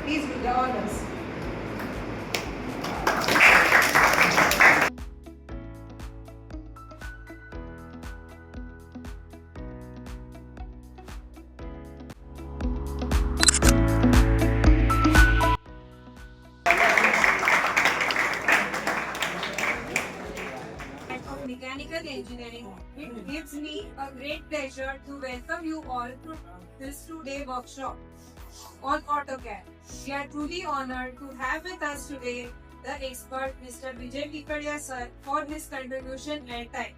Please do the honors. Of Mechanical Engineering, it gives me a great pleasure to welcome you all to this two-day workshop on AutoCAD. We are truly honored to have with us today the expert Mr. Vijay Pikadia sir for his contribution and time.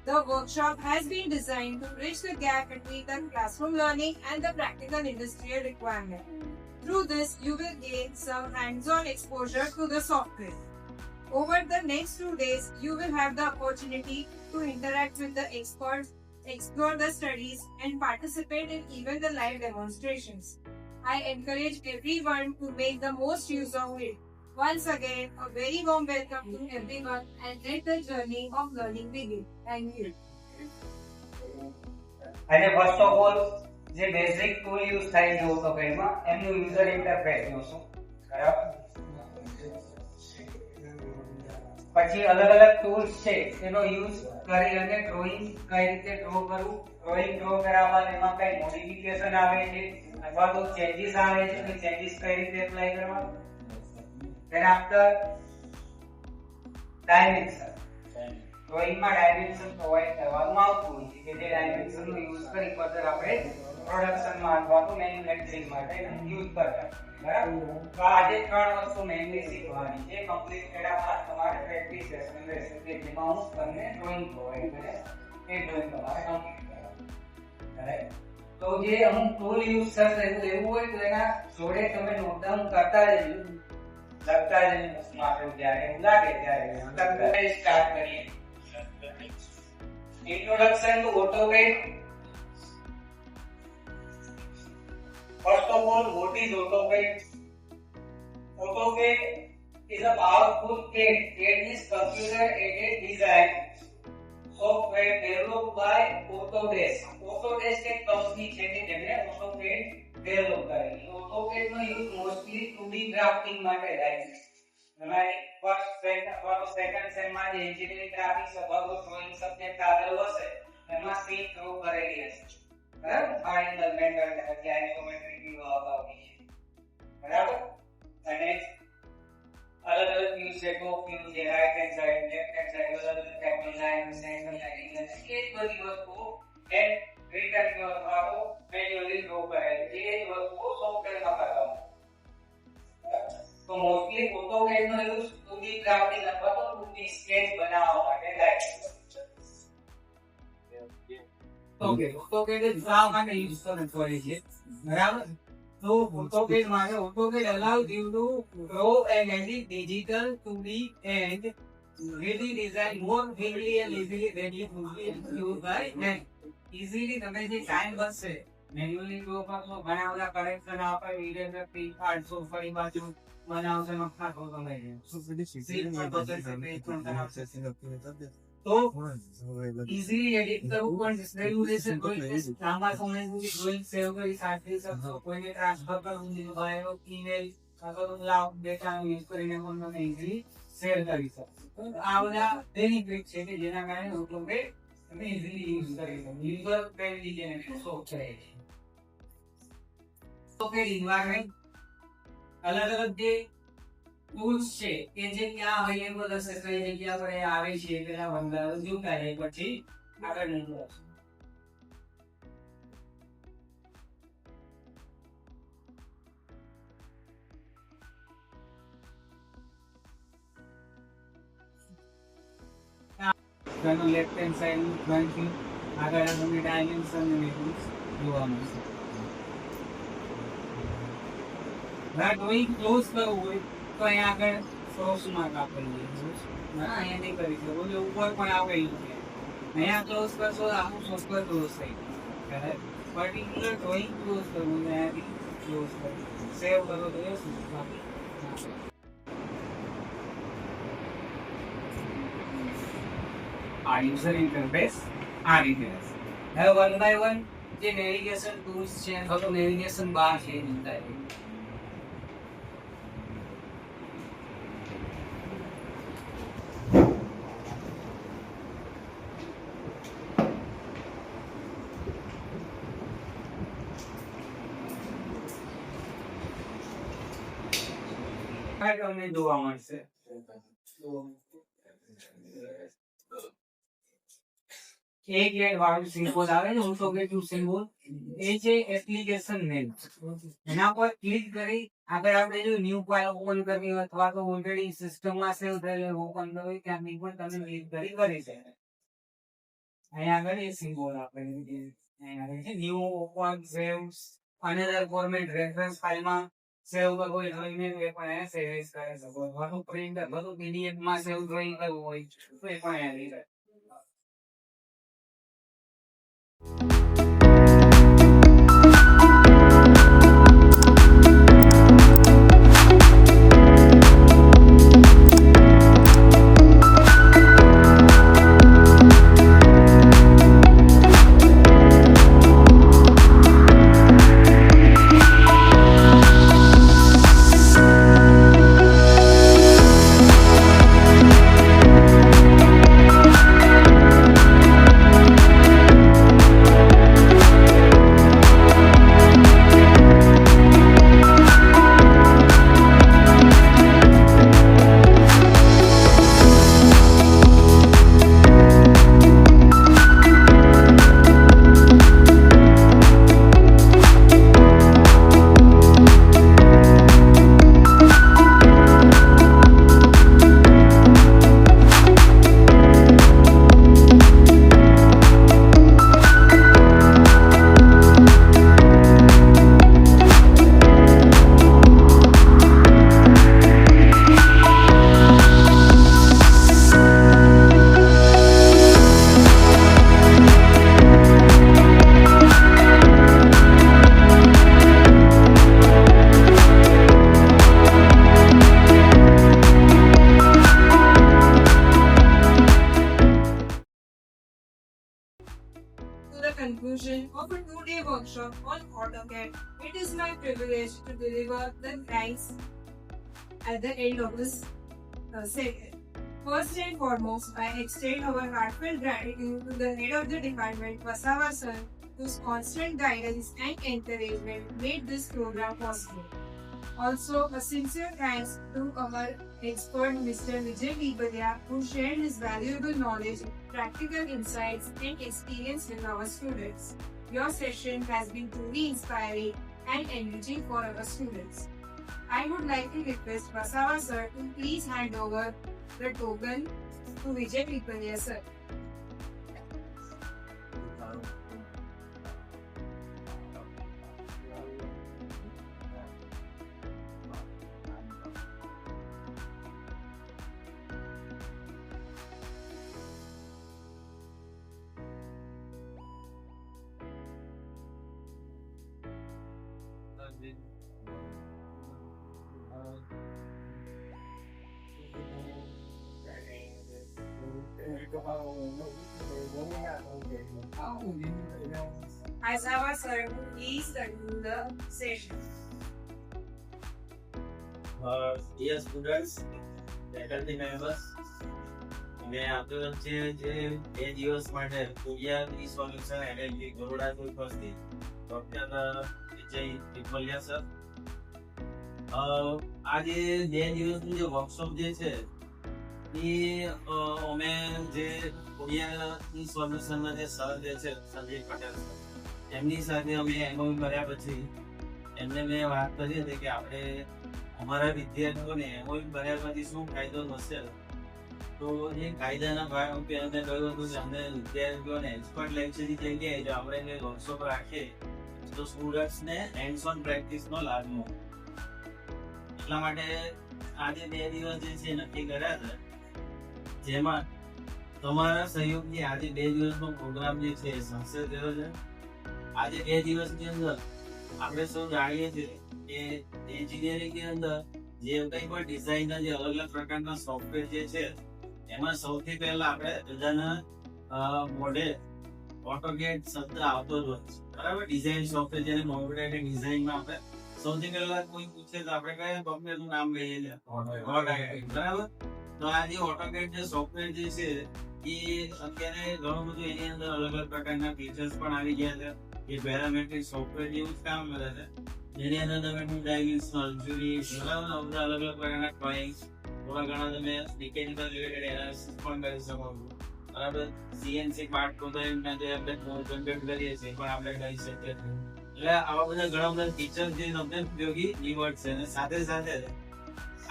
The workshop has been designed to bridge the gap between the classroom learning and the practical industrial requirement. Through this, you will gain some hands-on exposure to the software. Over the next 2 days, you will have the opportunity to interact with the experts, explore the studies, and participate in even the live demonstrations. I encourage everyone to make the most use of it. Once again, a very warm welcome to everyone and let the journey of learning begin. Thank you. અને first of all જે basic tool use થાય છે AutoCAD-માં એમનું user interface જોશું, બરાબર? પછી અલગ અલગ ટૂલ્સ છે એનો યુઝ કરી અને ડ્રોઈંગ કઈ રીતે ડ્રો કરવું, ડ્રોઈંગ ડ્રો કરવા બાદ એમાં કઈ મોડિફિકેશન આવે છે અથવા તો ચેન્જીસ આવે છે તો ચેન્જીસ કઈ રીતે એપ્લાય કરવા. Then after dimension, ડ્રોઈંગમાં ડાયમેન્શન પ્રોવાઈડ કરવાનું આવતું હોય છે કે જે ડાયમેન્શનનો યુઝ કરી ફર્ધર આપણે પ્રોડક્શનમાં અથવા તો મેન્યુફેક્ચરિંગ માટે યુઝ કરતા, બરાબર? તો આ જે ત્રણ વસ્તુ મેઇનલી શીખવાની છે. કમ્પ્લીટ કર્યા તમારે પ્રેક્ટિસ સેશન રહેશે કે જેમાં હું તમને ડ્રોઈંગ પ્રોવાઈડ કરે એ ડ્રોઈંગ તમારે કમ્પ્લીટ કરવાનું, બરાબર? તો જે અમુક ટૂલ યુઝ થશે એવું હોય તો એના જોડે તમે નોટ ડાઉન કરતા રહેજો, લખતા જઈને માટે જ્યારે એવું લાગે ત્યારે લખતા સ્ટાર્ટ કરીએ. Introduction to AutoCAD. First of all, what is AutoCAD? AutoCAD is a powerful CAD. CAD is computer-aided design software developed by Autodesk. Autodesk એક કંપની છે કે જેમણે AutoCAD ડેવલપ કરેલી. AutoCAD નો યુઝ મોસ્ટલી 2D ડ્રાફ્ટિંગ માટે થાય છે. તમારે first second સેમમાં જે એન્જિનિયરિંગ ગ્રાફિક્સ અથવા તો ડ્રોઈંગ સબ્જેક્ટ આવેલો હશે એમાં સીટ ડ્રો કરેલી હશે, બરાબર? ફાઇનલ મેન્ટર કે આઇસોમેટ્રિક વ્યૂ આવતા હોય છે, બરાબર? અને અલગ અલગ વ્યૂ છે, ટોપ વ્યૂ છે, right hand side, left hand side, અલગ અલગ ટાઈપની લાઈન, સેન્ટર લાઈન, એ બધી વસ્તુઓ એ રિટર્ન અથવા તો મેન્યુઅલી ડ્રો કરેલી છે. એ વસ્તુઓ સોફ્ટવેરમાં કરવાનું. તો મોસ્ટલી AutoCAD નો યુઝ 2D ગ્રાફિંગ અથવા તો 2D સ્કેચ બનાવવા માટે થાય છે. ઓકે, AutoCAD એ શા માટે યુઝ કરે છે, બરાબર? તો AutoCAD allows you to draw and edit digital 2D and 3D design more quickly and easily than it would be used by hand. Easily તમે જે ટાઈમ બચશે મેન્યુઅલી ડ્રો કરશો, ઘણા બધા કરેક્શન આપે, ઇરેઝર પી કાઢશો, ફરી પાછું બનાવશો, નખાશો તમે તો ઇઝીલી એડિટ કરવું પણ રેગ્યુલેશન લાંબા સમય સુધી ડ્રોઈંગ સેવ કરી સાચવી શકશો. કોઈને ટ્રાન્સફર કરવું હોય ઈમેલ અથવા ક્લાઉડ ડેટા યુઝ કરીને પણ તમે ઇઝીલી શેર કરી શકશો. તો આ બધા બેનિફિટ છે કે જેના કારણે AutoCAD તમે ઇઝીલી યુઝ કરી શકો. યુઝર ફ્રેન્ડલી જેને સોફ્ટવેર છે. AutoCAD એન્વાયરમેન્ટ અલગ અલગ જે ટૂલ્સ છે કે જે ક્યાં અવેલેબલ હશે, કઈ જગ્યા પર આવે છે, પેલા વંદારો જોતા જાય પછી આગળ નીકળો. Left hand side front view, આગળ તમને ડાયમેન્શન અને જોવા મળશે. ડ્રોઈંગ ક્લોઝ કરવું હોય તો અહીંયા આગળ ક્રોસ માર્ક આપેલું છે, અહીંયા નહીં કરી શકો. એટલે ઉપર પણ આવેલું છે, અહીંયા ક્લોઝ કરશો તો આખું સોફ્ટવેર ક્લોઝ થઈ જાય. પર્ટિક્યુલર ડ્રોઈંગ ક્લોઝ કરવું, અહીંયાથી ક્લોઝ કરવું, સેવ કરો તો એ શું આ યુઝર ઇન્ટરફેસ આ રીતે હશે. હવે વન બાય વન જે નેવિગેશન ટૂલ્સ છે અથવા તો નેવિગેશન બાર છે એ જોતા દેખાય તમને જોવા મળશે. એક વાળું સિમ્બોલ આવે ને ઓટોગેટ સિમ્બોલ, એ છે એપ્લિકેશન નેમ. એના પર ક્લિક કરી આગળ આપણે જો ન્યુ ફાઇલ ઓપન કરવી હોય અથવા તો ઓલરેડી સિસ્ટમમાં સેવ થયેલી ઓપન કરવી ત્યાંની પણ તમે ક્લિક કરી છે. અહીંયા આગળ એ સિમ્બોલ આપણે અહીંયા આગળ છે ન્યુ ઓપન સેવ અનધર ફોર્મેટ રેફરન્સ ફાઇલમાં સેવ કરવો હોય તો એને પણ અહીંયા સેવ કરી શકો. અથવા પ્રિન્ટ અથવા તો પીડીએફ માં સેવ કરવું હોય તો એ પણ અહીંયા conclusion of a 2-day workshop on AutoCAD, it is my privilege to deliver the prize at the end of this session. First and foremost, I extend our heartfelt gratitude to the head of the department, Vasawa sir, whose constant guidance and encouragement made this program possible. Also, a sincere thanks to our expert Mr. Vijay Pipalia, who shared his valuable knowledge, practical insights, and experience with our students. Your session has been truly inspiring and enriching for our students. I would like to request Vasawa sir to please hand over the token to Vijay Pipalia sir. Vasawa sir, please conclude the session. Dear students, faculty members, મેં આપેલ છે જે 2 દિવસ માટે courier solution NLP ગરુડાથી ઉપસ્થિત doctor વિજય Pipaliya sir. આ જે 2 દિવસનું જે વર્કશોપ જે છે એ અમે જે કુરિયર સોલ્યુશનના જે સર જે છે સંજય પટેલ સર એમની સાથે અમે એમઓયુ કર્યા પછી એમને મેં વાત કરી હતી કે આપણે અમારા વિદ્યાર્થીઓને એમઓયુ કર્યા પછી શું ફાયદો થશે. તો એ કાયદાના ભાગરૂપે અમને કહ્યું હતું કે અમને વિદ્યાર્થીઓને એક્સપર્ટ લેક્ચરની જગ્યાએ જો આપણે વર્કશોપ રાખીએ તો સ્ટુડન્ટ્સને હેન્ડ્સ ઓન પ્રેક્ટિસનો લાભ મળે. એટલા માટે આજે 2 દિવસ જે છે નક્કી કર્યા છે, જેમાં તમારા સહયોગથી આજે 2 દિવસનો પ્રોગ્રામ જે છે સક્સેસ થયો છે. આજે 2 દિવસની અંદર આપણે સૌ જાણીએ છીએ કે એન્જિનિયરિંગની અંદર જે કંઈ પણ ડિઝાઇનના જે અલગ અલગ પ્રકારના સોફ્ટવેર જે છે એમાં સૌથી પહેલા આપણે બધાના મોડે AutoCAD શબ્દ આવતો જ હોય છે, બરાબર. ડિઝાઇન સોફ્ટવેર જેને મોડેલ ડિઝાઇનમાં આપણે સૌથી પહેલા કોઈ પૂછે તો આપણે કયા સોફ્ટવેરનું નામ લઈએ છીએ? AutoCAD, બરાબર. તો આ જે AutoCAD જે સોફ્ટવેર જે છે એ અત્યારે ઘણું બધું એની અંદર અલગ અલગ પ્રકારના ફીચર્સ પણ આવી ગયા છે. એ પેરામેટ્રિક સોફ્ટવેર જેવું જ કામ કરે છે. જેની અંદર તમે ડાયવિંગ્સ, આર્ચરી, બરાબર, બધા અલગ અલગ પ્રકારના ડ્રોઈંગ્સ, થોડા ઘણા તમે મિકેનિકલ રિલેટેડ એનાલિસિસ પણ કરી શકો છો, બરાબર. સીએનસી પાર્ટ પ્રોગ્રામિંગના જે આપણે કન્ડક્ટ કરીએ છીએ પણ આપણે કરી શકીએ છીએ. એટલે આવા બધા ઘણા બધા ફીચર જે તમને ઉપયોગી નીવડ છે. અને સાથે સાથે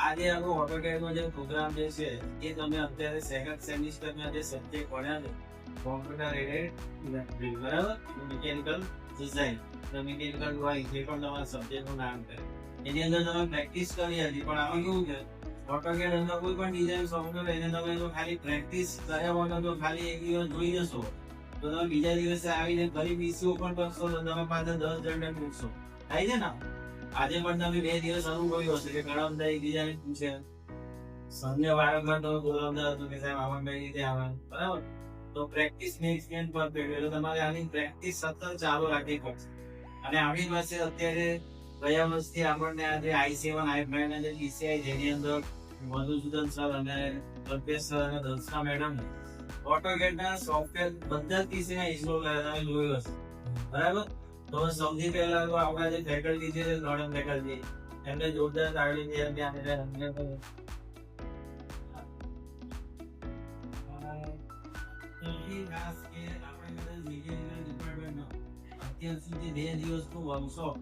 આ જે આપણો ઓટોકેડમાં જે પ્રોગ્રામ જે છે એ તમે અત્યારે સેકન્ડ સેમિસ્ટરમાં જે સબ્જેક્ટ ભણ્યા છે કોમ્પ્યુટર એડેડ, બરાબર, મિકેનિકલ ડિઝાઇન, મિકેનિકલ ડ્રોઈંગ, જે પણ તમારા સબ્જેક્ટનું નામ છે એની અંદર તમે પ્રેક્ટિસ કરી હતી. પણ આમાં કેવું છે, ઓટોકેડ અંદર કોઈ પણ ડિઝાઇન સોફ્ટવેર એને તમે તો ખાલી પ્રેક્ટિસ કર્યા વગર તો ખાલી એક દિવસ જોઈ જશો તો તમે બીજા દિવસે આવીને ફરી પીસીઓ પણ કરશો તો તમે પાછા 10 જણ પૂછશો. થાય છે ને? આજે પણ તમે 2 દિવસ અનુભવ્યો હશે કે ઘણા બધા એકબીજાને પૂછે, સૌને વારંવાર તમે બોલાવતા હતો કે સાહેબ આમાં કઈ રીતે આવે, બરાબર. તો પ્રેક્ટિસ મેક્સ મેન પરફેક્ટ. એટલે તમારે આની પ્રેક્ટિસ સતત ચાલુ રાખવી પડશે. અને આપણી પાસે અત્યારે ગયા વર્ષથી આપણને આ જે i7 i5 ના જે PCI જેની અંદર મધુસૂદન સર અને કલ્પેશ સર અને દર્શના મેડમ ઓટોકેડના સોફ્ટવેર બધા PCI ઇન્સ્ટોલ કરેલા જોયું હશે, બરાબર. તો સૌથી પહેલા તો આપણા જે ફેકલ્ટી છે નોડમ ફેકલ્ટી એમને જોરદાર તાળી છે. અત્યાર સુધી 2 દિવસનું વર્કશોપ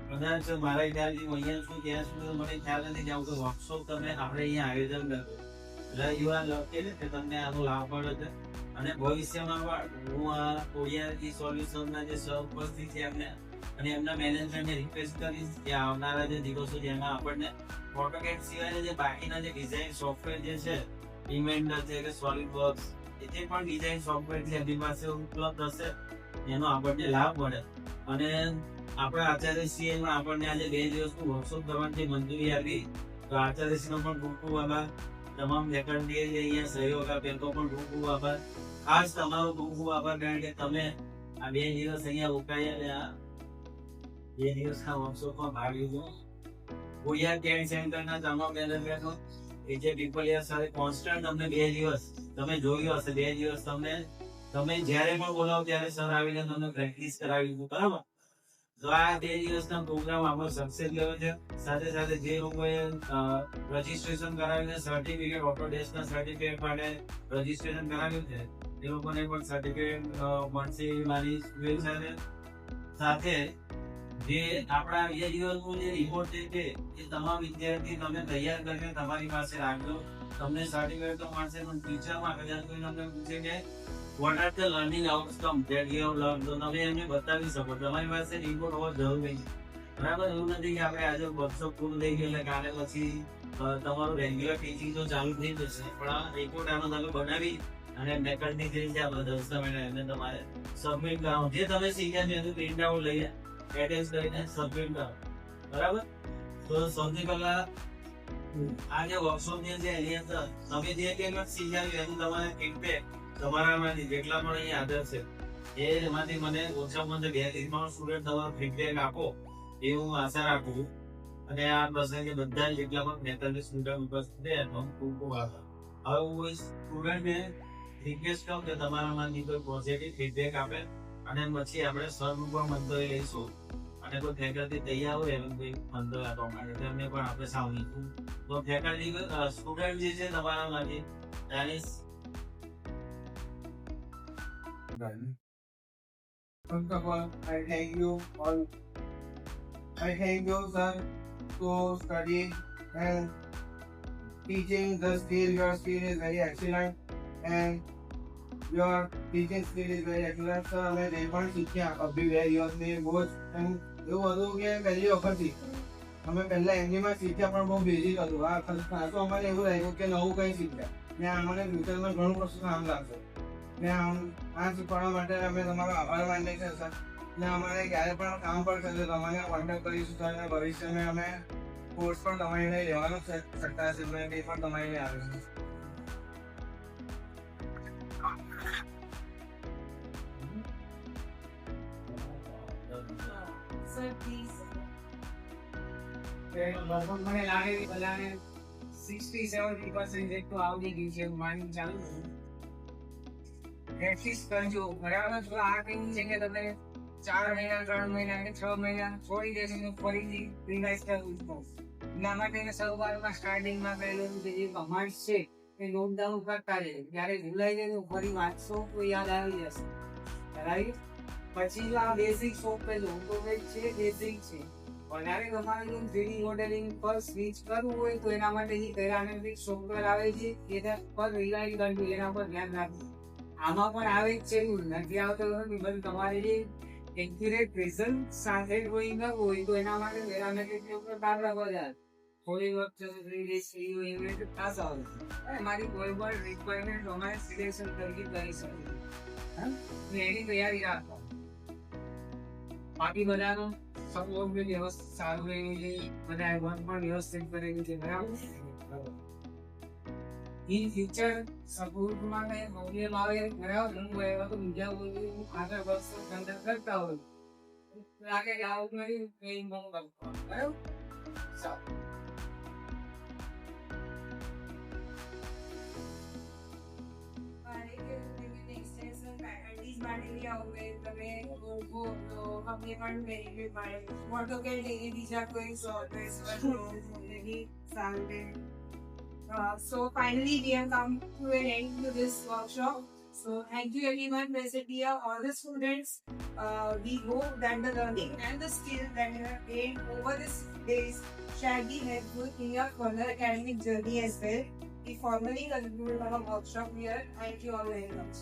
કદાચ મારા ખ્યાલથી અહીંયા છું ત્યાં સુધી મને ખ્યાલ નથી કે આવું વર્કશોપ તમે આપણે અહીંયા આયોજન કર્યું. એટલે યુવા લખેલું કે તમને આનો લાભ મળે છે. અને ભવિષ્યમાં પણ હું આ કોડિયા સોલ્યુશનના જે સહ ઉપસ્થિત છે એમને અને એમના મેનેજમેન્ટને રિક્વેસ્ટ કરીશ કે આવનારા જે દિવસો જેમાં આપણને ઓટોકેડ સિવાય જે બાકીના જે ડિઝાઇન સોફ્ટવેર જે છે, ઇન્વેન્ટર છે કે સોલિડ વર્ક્સ, જે પણ ડિઝાઇન સોફ્ટવેર છે એમની પાસે ઉપલબ્ધ હશે એનો આપણને લાભ મળે. અને આપણા આચાર્યશ્રીએ પણ આપણને આજે 2 દિવસનું વર્કશોપ કરવાની મંજૂરી આપી. તો આચાર્યશ્રીનો પણ ખૂબ ખૂબ આભાર. તમામ ફેકલ્ટીએ જે અહીંયા સહયોગ આપ્યો તો પણ ખૂબ ખૂબ આભાર. ખાસ તમારો ખૂબ ખૂબ આભાર, કારણ કે તમે આ 2 દિવસ અહીંયા રોકાયા અને આ 2 દિવસના વર્કશોપમાં ભાગ લીધો. કોડિયા કેડ સેન્ટરના તમામ મેનેજમેન્ટો એ જે પીપલિયા સાથે કોન્સ્ટન્ટ તમને 2 દિવસ તમે જોયું હશે, 2 દિવસ તમે જ્યારે પણ બોલાવો ત્યારે સર આવીને તમને પ્રેક્ટિસ કરાવી દીધું, બરાબર. તો આ 2 દિવસના પ્રોગ્રામ આપણો સક્સેસ ગયો છે. સાથે સાથે જે લોકોએ રજીસ્ટ્રેશન કરાવીને સર્ટિફિકેટ ઓટોડેસ્કના સર્ટિફિકેટ માટે રજીસ્ટ્રેશન કરાવ્યું છે એ લોકોને પણ સર્ટિફિકેટ મળશે મારી શુભેચ્છા. સાથે જે આપણા 2 દિવસનું જે રિપોર્ટ છે એ તમામ વિદ્યાર્થી તમે તૈયાર કરીને તમારી પાસે રાખજો. તમને સર્ટિફિકેટ તો મળશે, પણ ફ્યુચરમાં કદાચ કોઈ તમને પૂછે કે what are the learning outcomes that you have learned, તો તમે એમને બતાવી શકો. તમારી પાસે રિપોર્ટ હોવો જરૂરી છે, બરાબર. એવું નથી કે આપણે આજે વર્કશોપ પૂરું થઈ ગયું એટલે કાલે પછી તમારું રેગ્યુલર ટીચિંગ તો ચાલુ થઈ જશે, પણ આ રિપોર્ટ આનો તમે બનાવી અને ફેકલ્ટી થઈ જાય બધા દસ્તાવેજ એમને તમારે સબમિટ કરાવો. જે તમે શીખ્યા છે એનું પ્રિન્ટ આઉટ લઈને એટેચ કરીને સબમિટ કરો, બરાબર. તો સૌથી પહેલા આ જે વર્કશોપ છે એની અંદર તમે જે કંઈ શીખ્યા છે એનું તમારે ફીડબેક તમારામાંથી જેટલા પણ અહીંયા હાજર છે એમાંથી મને ઓછામાં ઓછા 2 થી 3 સ્ટુડન્ટ તમારો ફીડબેક આપો એ હું આશા રાખું છું. અને આ પ્રસંગે બધા જેટલા પણ 42 સ્ટુડન્ટ ઉપસ્થિત છે એનો ખૂબ ખૂબ આભાર. હવે હું સ્ટુડન્ટને રિક્વેસ્ટ કરું કે તમારામાંથી કોઈ પોઝિટિવ ફીડબેક આપે અને પછી આપણે સરનું પણ મંતવ્ય લઈશું. અને કોઈ ફેકલ્ટી તૈયાર હોય એનું કોઈ મંતવ્ય આપવા માટે તેમને પણ આપણે સાંભળીશું. તો ફેકલ્ટી સ્ટુડન્ટ જે છે તમારામાંથી Danish. First of all, I thank you all. I thank you, sir, to study and teaching the skill. Your skill is very excellent, and your teaching skill is very excellent, sir. અમે જે પણ શીખ્યા અભી 2 દિવસની બહુ જ એવું હતું કે પહેલી વખત શીખ્યા. અમે પહેલા એમજીમાં શીખ્યા પણ બહુ બેઝિક હતું. આ ખાસ તો અમારે એવું લાગ્યું કે નવું કંઈ શીખ્યા ને અમને ફ્યુચરમાં ઘણું બધું કામ લાગશે. ને આ શીખવાડવા માટે અમે તમારો આભાર માનીએ છીએ, સર. ને અમારે ક્યારે પણ કામ પડશે તો તમારે કોન્ટેક્ટ કરીશું, સર. અને ભવિષ્યમાં અમે કોર્સ પણ તમારી લઈ લેવાનો શકતા હશે, તે પણ તમારી લઈ આવીશું. Sir, please. લગભગ મને લાગે કે બધાને 60-70% જેટલું આવડી ગયું છે માની ચાલુ પ્રેક્ટિસ કરજો, બરાબર. તો આ કઈ છે કે તમે 4 મહિના 3 મહિના કે 6 મહિના છોડી દેશું તો ફરીથી રિવાઇઝ કરવું જ પડશે. એટલા માટે શરૂઆતમાં સ્ટાર્ટિંગમાં કહેલું કે જે કમાન્ડ્સ છે એ નોટ ડાઉન કરતા રહેજો. જ્યારે ભૂલાઈ જાય તો ફરી વાંચશો તો યાદ આવી જશે. રાઈટ? પછી જો આ બેઝિક સોફ્ટવેર ઓટોકેડ છે, બેઝિક છે. વધારે તમારે જો 3D મોડેલિંગ પર સ્વિચ કરવું હોય તો એના માટે જે પેરામેટ્રિક સોફ્ટવેર આવે છે એના પર રિલાય કરવું, એના પર ધ્યાન રાખવું. આમાં પણ આવે જ છે, એવું નથી આવતો નથી, પણ તમારે જે એક્યુરેટ રિઝલ્ટ સાથે ડ્રોઈંગ કરવું હોય તો એના માટે પેરામેટ્રિક સોફ્ટવેર કાઢવા બધા થોડી વખત 3 days હોય એવી રીતે ખાસ આવે. મારી કોઈ પણ રિક્વાયરમેન્ટ અમારે સિલેક્શન કરી શકીએ. હા, એની તૈયારી રાખો. બાકી બધાનો સપોર્ટ બી વ્યવસ્થિત સારું રહેવું જોઈએ, બધા વર્ક પણ વ્યવસ્થિત કરેલું છે. બરાબર? ઇન ફ્યુચર સપોર્ટમાં કઈ પ્રોબ્લેમ આવે બરાબર હું એવા તો બીજા કોઈ આગળ વર્ષો કંડક્ટ કરતા હોય લાગે કે આવું નહીં કઈ મંગ કરતો બરાબર. સારું. So finally we have come to an end to this workshop. So thank you everyone present here, all the students. We hope that the learning and the skills that you have gained over these days shall be helpful in your further academic journey as well. We formally conclude our workshop here. Thank you all very much.